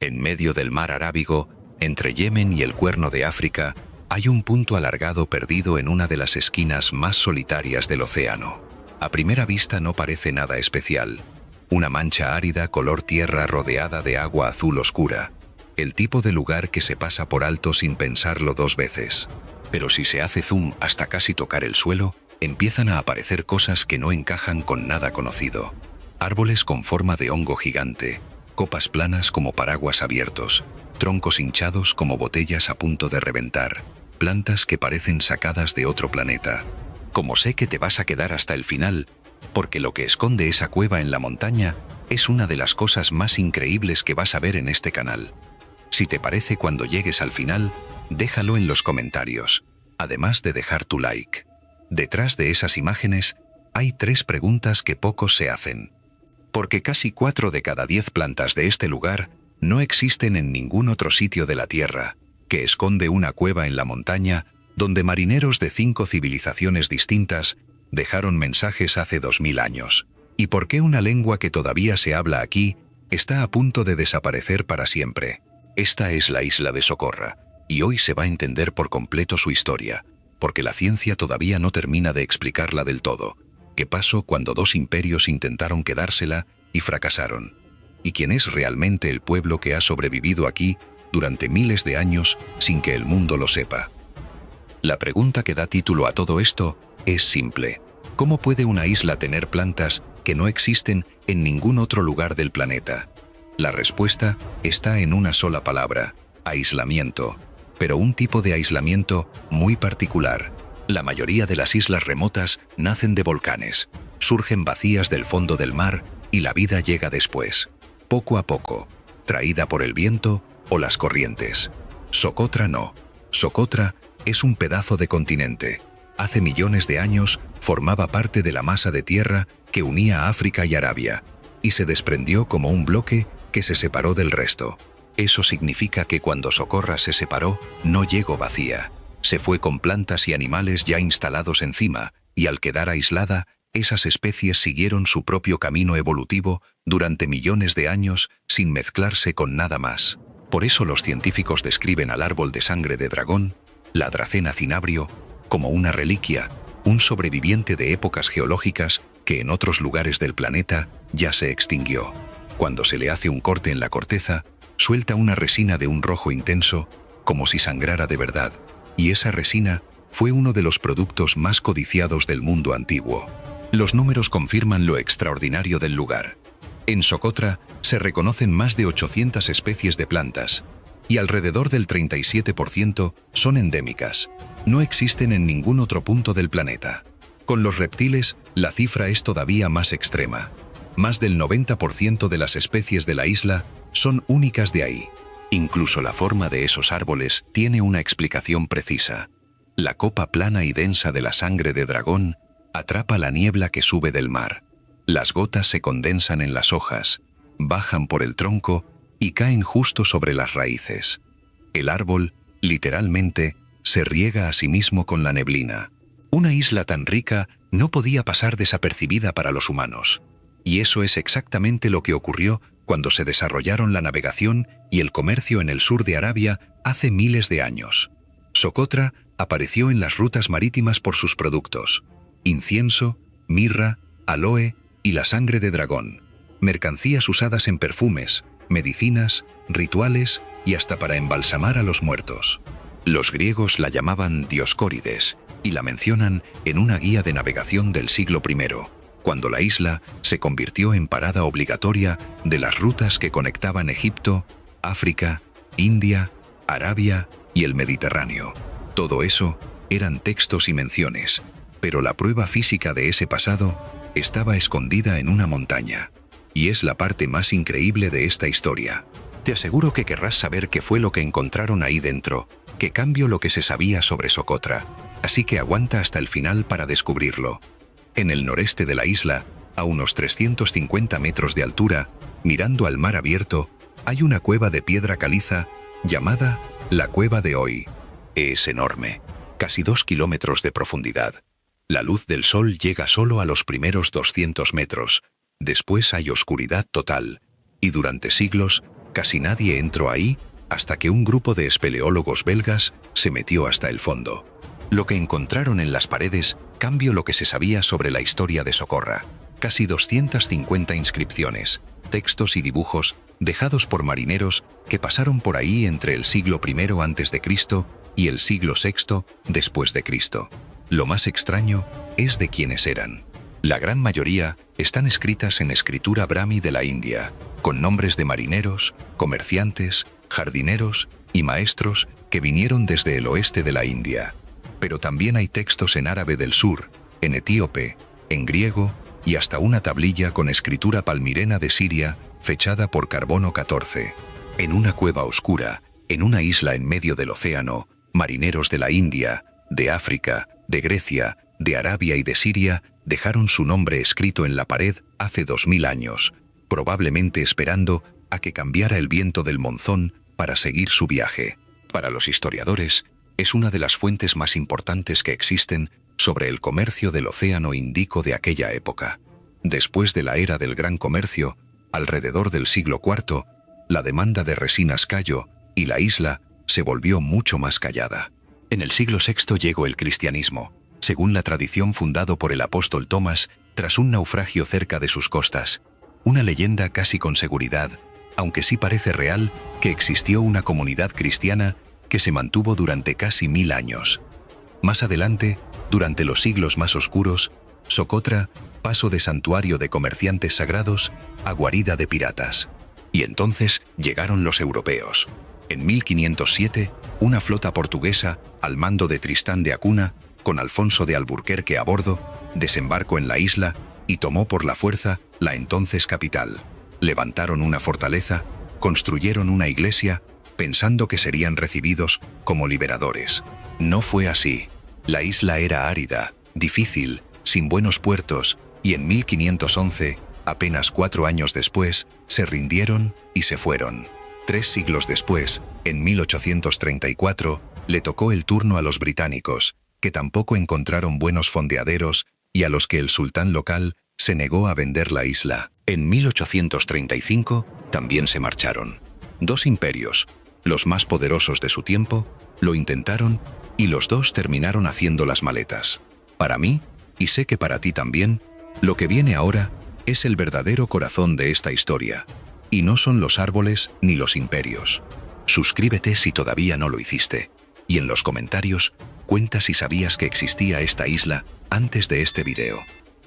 En medio del mar Arábigo, entre Yemen y el Cuerno de África, hay un punto alargado perdido en una de las esquinas más solitarias del océano. A primera vista no parece nada especial. Una mancha árida color tierra rodeada de agua azul oscura. El tipo de lugar que se pasa por alto sin pensarlo dos veces. Pero si se hace zoom hasta casi tocar el suelo, empiezan a aparecer cosas que no encajan con nada conocido. Árboles con forma de hongo gigante, copas planas como paraguas abiertos, troncos hinchados como botellas a punto de reventar, plantas que parecen sacadas de otro planeta. Como sé que te vas a quedar hasta el final, porque lo que esconde esa cueva en la montaña es una de las cosas más increíbles que vas a ver en este canal. Si te parece, cuando llegues al final, déjalo en los comentarios, además de dejar tu like. Detrás de esas imágenes hay 3 preguntas que pocos se hacen. Porque casi 4 de cada 10 plantas de este lugar no existen en ningún otro sitio de la Tierra, que esconde una cueva en la montaña donde marineros de 5 civilizaciones distintas dejaron mensajes hace 2000 años. ¿Y por qué una lengua que todavía se habla aquí está a punto de desaparecer para siempre? Esta es la isla de Socorra, y hoy se va a entender por completo su historia, porque la ciencia todavía no termina de explicarla del todo. ¿Qué pasó cuando 2 imperios intentaron quedársela y fracasaron? ¿Y quién es realmente el pueblo que ha sobrevivido aquí durante miles de años sin que el mundo lo sepa? La pregunta que da título a todo esto es simple. ¿Cómo puede una isla tener plantas que no existen en ningún otro lugar del planeta? La respuesta está en una sola palabra: aislamiento. Pero un tipo de aislamiento muy particular. La mayoría de las islas remotas nacen de volcanes, surgen vacías del fondo del mar y la vida llega después, poco a poco, traída por el viento o las corrientes. Socotra no. Socotra es un pedazo de continente. Hace millones de años formaba parte de la masa de tierra que unía África y Arabia, y se desprendió como un bloque que se separó del resto. Eso significa que cuando Socorra se separó, no llegó vacía. Se fue con plantas y animales ya instalados encima, y al quedar aislada, esas especies siguieron su propio camino evolutivo durante millones de años sin mezclarse con nada más. Por eso los científicos describen al árbol de sangre de dragón, la Dracena cinabrio, como una reliquia, un sobreviviente de épocas geológicas que en otros lugares del planeta ya se extinguió. Cuando se le hace un corte en la corteza, suelta una resina de un rojo intenso, como si sangrara de verdad, y esa resina fue uno de los productos más codiciados del mundo antiguo. Los números confirman lo extraordinario del lugar. En Socotra se reconocen más de 800 especies de plantas, y alrededor del 37% son endémicas. No existen en ningún otro punto del planeta. Con los reptiles, la cifra es todavía más extrema. Más del 90% de las especies de la isla son únicas de ahí. Incluso la forma de esos árboles tiene una explicación precisa. La copa plana y densa de la sangre de dragón atrapa la niebla que sube del mar. Las gotas se condensan en las hojas, bajan por el tronco y caen justo sobre las raíces. El árbol, literalmente, se riega a sí mismo con la neblina. Una isla tan rica no podía pasar desapercibida para los humanos. Y eso es exactamente lo que ocurrió cuando se desarrollaron la navegación y el comercio en el sur de Arabia hace miles de años. Socotra apareció en las rutas marítimas por sus productos: incienso, mirra, aloe y la sangre de dragón, mercancías usadas en perfumes, medicinas, rituales y hasta para embalsamar a los muertos. Los griegos la llamaban Dioscórides y la mencionan en una guía de navegación del siglo I, cuando la isla se convirtió en parada obligatoria de las rutas que conectaban Egipto, África, India, Arabia y el Mediterráneo. Todo eso eran textos y menciones, pero la prueba física de ese pasado estaba escondida en una montaña. Y es la parte más increíble de esta historia. Te aseguro que querrás saber qué fue lo que encontraron ahí dentro, que cambió lo que se sabía sobre Socotra, así que aguanta hasta el final para descubrirlo. En el noreste de la isla, a unos 350 metros de altura, mirando al mar abierto, hay una cueva de piedra caliza llamada la Cueva de Hoy. Es enorme, casi 2 kilómetros de profundidad. La luz del sol llega solo a los primeros 200 metros, después hay oscuridad total, y durante siglos Casi nadie entró ahí hasta que un grupo de espeleólogos belgas se metió hasta el fondo. Lo que encontraron en las paredes cambió lo que se sabía sobre la historia de Socorra. Casi 250 inscripciones, textos y dibujos dejados por marineros que pasaron por ahí entre el siglo I a.C. y el siglo VI después de Cristo. Lo más extraño es de quiénes eran. La gran mayoría están escritas en escritura brahmi de la India, con nombres de marineros, comerciantes, jardineros y maestros que vinieron desde el oeste de la India. Pero también hay textos en árabe del sur, en etíope, en griego y hasta una tablilla con escritura palmirena de Siria, fechada por Carbono 14. En una cueva oscura, en una isla en medio del océano, marineros de la India, de África, de Grecia, de Arabia y de Siria dejaron su nombre escrito en la pared hace 2000 años, probablemente esperando a que cambiara el viento del monzón para seguir su viaje. Para los historiadores, es una de las fuentes más importantes que existen sobre el comercio del Océano Índico de aquella época. Después de la era del gran comercio, alrededor del siglo IV, la demanda de resinas cayó y la isla se volvió mucho más callada. En el siglo VI llegó el cristianismo, según la tradición fundado por el apóstol Tomás tras un naufragio cerca de sus costas. Una leyenda casi con seguridad, aunque sí parece real, que existió una comunidad cristiana que se mantuvo durante casi 1000 años. Más adelante, durante los siglos más oscuros, Socotra pasó de santuario de comerciantes sagrados a guarida de piratas. Y entonces llegaron los europeos. En 1507, una flota portuguesa, al mando de Tristán de Acuna, con Alfonso de Alburquerque a bordo, desembarcó en la isla y tomó por la fuerza la entonces capital. Levantaron una fortaleza, construyeron una iglesia, pensando que serían recibidos como liberadores. No fue así. La isla era árida, difícil, sin buenos puertos, y en 1511, apenas 4 años después, se rindieron y se fueron. 3 siglos después, en 1834, le tocó el turno a los británicos, que tampoco encontraron buenos fondeaderos y a los que el sultán local se negó a vender la isla. En 1835 también se marcharon. 2 imperios, los más poderosos de su tiempo, lo intentaron y los 2 terminaron haciendo las maletas. Para mí, y sé que para ti también, lo que viene ahora es el verdadero corazón de esta historia, y no son los árboles ni los imperios. Suscríbete si todavía no lo hiciste, y en los comentarios cuenta si sabías que existía esta isla antes de este video.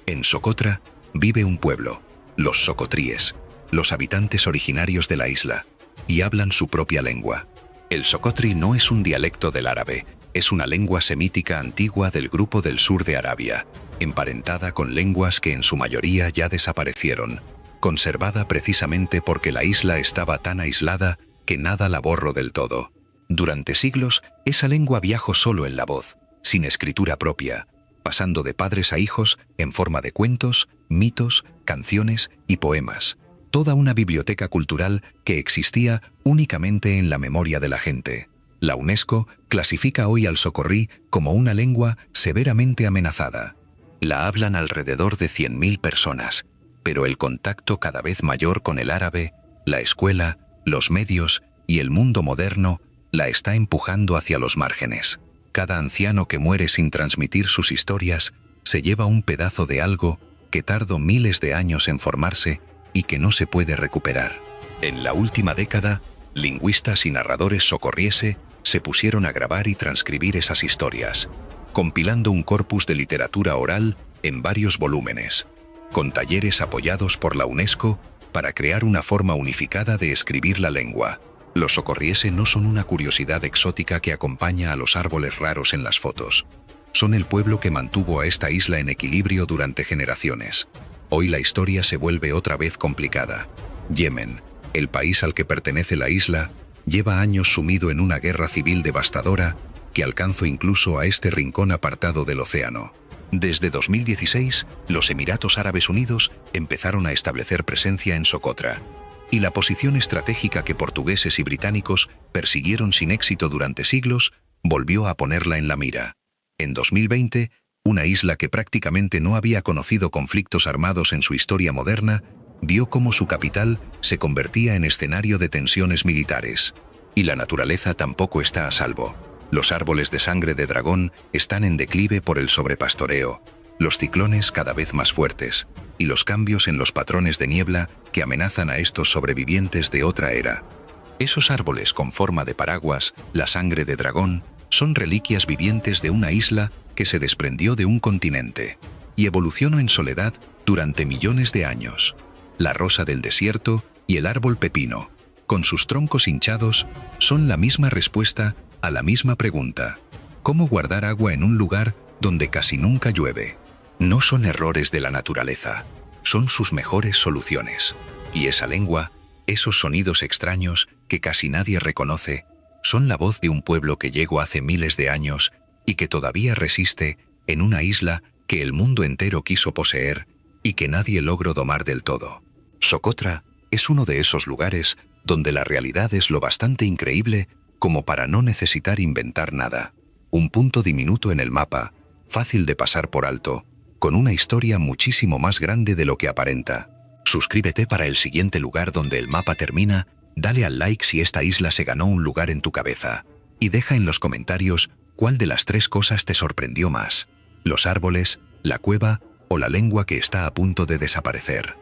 En Socotra vive un pueblo, los socotríes, los habitantes originarios de la isla, y hablan su propia lengua. El socotri no es un dialecto del árabe, es una lengua semítica antigua del grupo del sur de Arabia, emparentada con lenguas que en su mayoría ya desaparecieron, conservada precisamente porque la isla estaba tan aislada que nada la borró del todo. Durante siglos, esa lengua viajó solo en la voz, sin escritura propia, pasando de padres a hijos en forma de cuentos, mitos, canciones y poemas. Toda una biblioteca cultural que existía únicamente en la memoria de la gente. La UNESCO clasifica hoy al socorrí como una lengua severamente amenazada. La hablan alrededor de 100.000 personas, pero el contacto cada vez mayor con el árabe, la escuela, los medios y el mundo moderno la está empujando hacia los márgenes. Cada anciano que muere sin transmitir sus historias se lleva un pedazo de algo que tardó miles de años en formarse y que no se puede recuperar. En la última década, lingüistas y narradores socorriese se pusieron a grabar y transcribir esas historias, compilando un corpus de literatura oral en varios volúmenes, con talleres apoyados por la UNESCO para crear una forma unificada de escribir la lengua. Los socorriese no son una curiosidad exótica que acompaña a los árboles raros en las fotos. Son el pueblo que mantuvo a esta isla en equilibrio durante generaciones. Hoy la historia se vuelve otra vez complicada. Yemen, el país al que pertenece la isla, lleva años sumido en una guerra civil devastadora que alcanzó incluso a este rincón apartado del océano. Desde 2016, los Emiratos Árabes Unidos empezaron a establecer presencia en Socotra, y la posición estratégica que portugueses y británicos persiguieron sin éxito durante siglos volvió a ponerla en la mira. En 2020, una isla que prácticamente no había conocido conflictos armados en su historia moderna, Vio cómo su capital se convertía en escenario de tensiones militares. Y la naturaleza tampoco está a salvo. Los árboles de sangre de dragón están en declive por el sobrepastoreo, los ciclones cada vez más fuertes, y los cambios en los patrones de niebla que amenazan a estos sobrevivientes de otra era. Esos árboles con forma de paraguas, la sangre de dragón, son reliquias vivientes de una isla que se desprendió de un continente y evolucionó en soledad durante millones de años. La rosa del desierto y el árbol pepino, con sus troncos hinchados, son la misma respuesta a la misma pregunta: ¿cómo guardar agua en un lugar donde casi nunca llueve? No son errores de la naturaleza, son sus mejores soluciones. Y esa lengua, esos sonidos extraños que casi nadie reconoce, son la voz de un pueblo que llegó hace miles de años y que todavía resiste en una isla que el mundo entero quiso poseer y que nadie logró domar del todo. Socotra es uno de esos lugares donde la realidad es lo bastante increíble como para no necesitar inventar nada. Un punto diminuto en el mapa, fácil de pasar por alto, con una historia muchísimo más grande de lo que aparenta. Suscríbete para el siguiente lugar donde el mapa termina, dale al like si esta isla se ganó un lugar en tu cabeza, y deja en los comentarios cuál de las 3 cosas te sorprendió más: los árboles, la cueva o la lengua que está a punto de desaparecer.